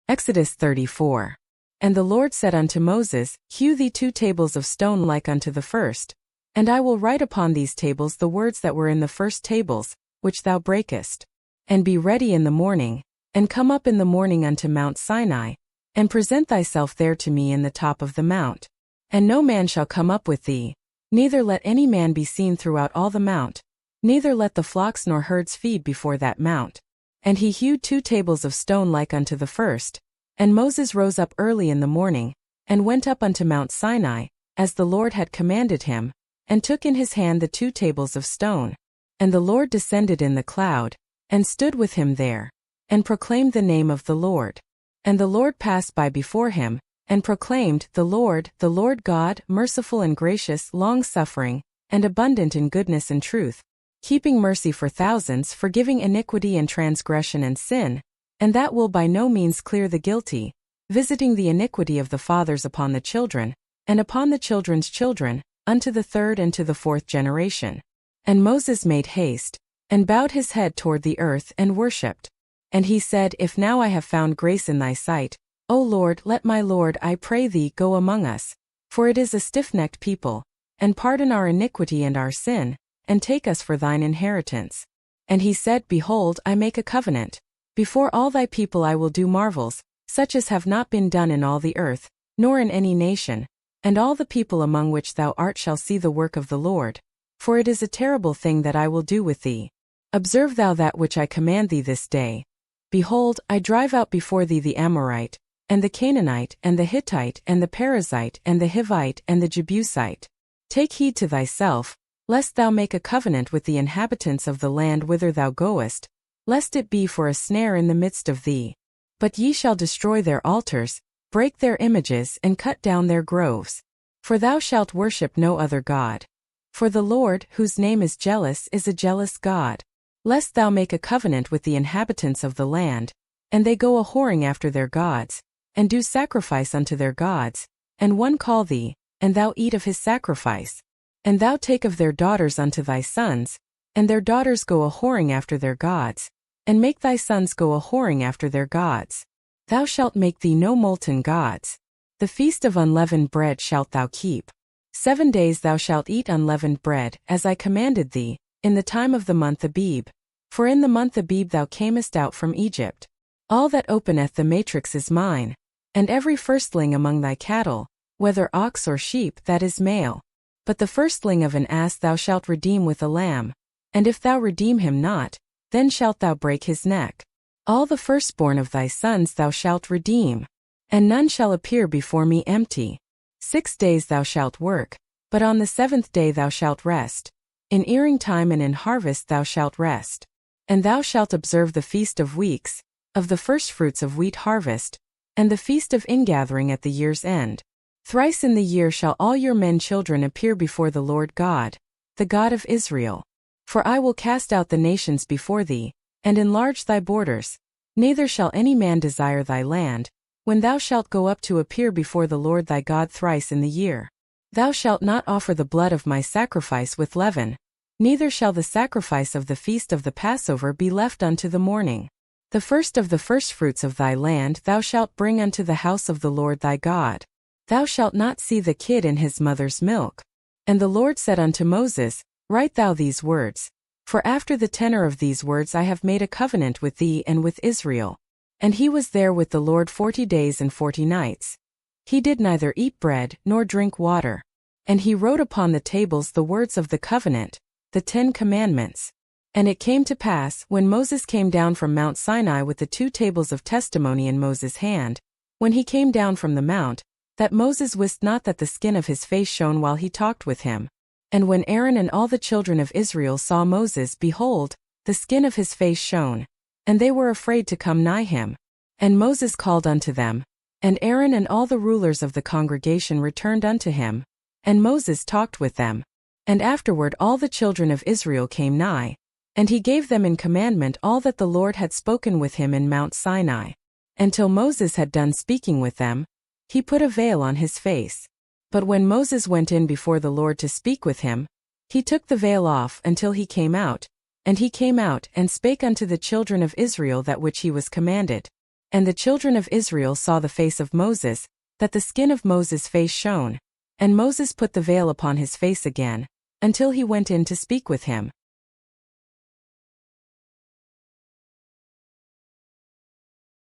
Exodus34. And the Lord said unto Moses, Hew thee 2 tables of stone like unto the first, and I will write upon these tables the words that were in the first tables, which thou breakest. And be ready in the morning, and come up in the morning unto Mount Sinai, and present thyself there to me in the top of the mount. And no man shall come up with thee, neither let any man be seen throughout all the mount, neither let the flocks nor herds feed before that mount. And he hewed 2 tables of stone like unto the first. And Moses rose up early in the morning, and went up unto Mount Sinai, as the Lord had commanded him, and took in his hand the 2 tables of stone. And the Lord descended in the cloud, and stood with him there, and proclaimed the name of the Lord. And the Lord passed by before him, and proclaimed, the Lord God, merciful and gracious, long-suffering, and abundant in goodness and truth, keeping mercy for thousands, forgiving iniquity and transgression and sin, and that will by no means clear the guilty, visiting the iniquity of the fathers upon the children, and upon the children's children, unto the 3rd and to the 4th generation. And Moses made haste, and bowed his head toward the earth, and worshipped. And he said, If now I have found grace in thy sight, O Lord, let my Lord, I pray thee, go among us, for it is a stiff-necked people, and pardon our iniquity and our sin, and take us for thine inheritance. And he said, Behold, I make a covenant. Before all thy people I will do marvels, such as have not been done in all the earth, nor in any nation, and all the people among which thou art shall see the work of the Lord. For it is a terrible thing that I will do with thee. Observe thou that which I command thee this day. Behold, I drive out before thee the Amorite, and the Canaanite, and the Hittite, and the Perizzite, and the Hivite, and the Jebusite. Take heed to thyself, lest thou make a covenant with the inhabitants of the land whither thou goest, lest it be for a snare in the midst of thee. But ye shall destroy their altars, break their images, and cut down their groves. For thou shalt worship no other God. For the Lord, whose name is jealous, is a jealous God. Lest thou make a covenant with the inhabitants of the land, and they go a-whoring after their gods, and do sacrifice unto their gods, and one call thee, and thou eat of his sacrifice. And thou take of their daughters unto thy sons, and their daughters go a-whoring after their gods, and make thy sons go a-whoring after their gods. Thou shalt make thee no molten gods. The feast of unleavened bread shalt thou keep. 7 days thou shalt eat unleavened bread, as I commanded thee, in the time of the month Abib. For in the month Abib thou camest out from Egypt. All that openeth the matrix is mine, and every firstling among thy cattle, whether ox or sheep, that is male. But the firstling of an ass thou shalt redeem with a lamb, and if thou redeem him not, then shalt thou break his neck. All the firstborn of thy sons thou shalt redeem, and none shall appear before me empty. 6 days thou shalt work, but on the 7th day thou shalt rest. In earing time and in harvest thou shalt rest. And thou shalt observe the feast of weeks, of the firstfruits of wheat harvest, and the feast of ingathering at the year's end. Thrice in the year shall all your men children appear before the Lord God, the God of Israel. For I will cast out the nations before thee, and enlarge thy borders. Neither shall any man desire thy land, when thou shalt go up to appear before the Lord thy God thrice in the year. Thou shalt not offer the blood of my sacrifice with leaven, neither shall the sacrifice of the feast of the Passover be left unto the morning. The first of the firstfruits of thy land thou shalt bring unto the house of the Lord thy God. Thou shalt not see the kid in his mother's milk. And the Lord said unto Moses, Write thou these words. For after the tenor of these words I have made a covenant with thee and with Israel. And he was there with the Lord 40 days and 40 nights. He did neither eat bread nor drink water. And he wrote upon the tables the words of the covenant, the 10 commandments. And it came to pass, when Moses came down from Mount Sinai with the 2 tables of testimony in Moses' hand, when he came down from the mount, that Moses wist not that the skin of his face shone while he talked with him. And when Aaron and all the children of Israel saw Moses, behold, the skin of his face shone, and they were afraid to come nigh him. And Moses called unto them, and Aaron and all the rulers of the congregation returned unto him, and Moses talked with them. And afterward all the children of Israel came nigh, and he gave them in commandment all that the Lord had spoken with him in Mount Sinai. Until Moses had done speaking with them, he put a veil on his face. But when Moses went in before the Lord to speak with him, he took the veil off until he came out, and he came out and spake unto the children of Israel that which he was commanded. And the children of Israel saw the face of Moses, that the skin of Moses' face shone. And Moses put the veil upon his face again, until he went in to speak with him.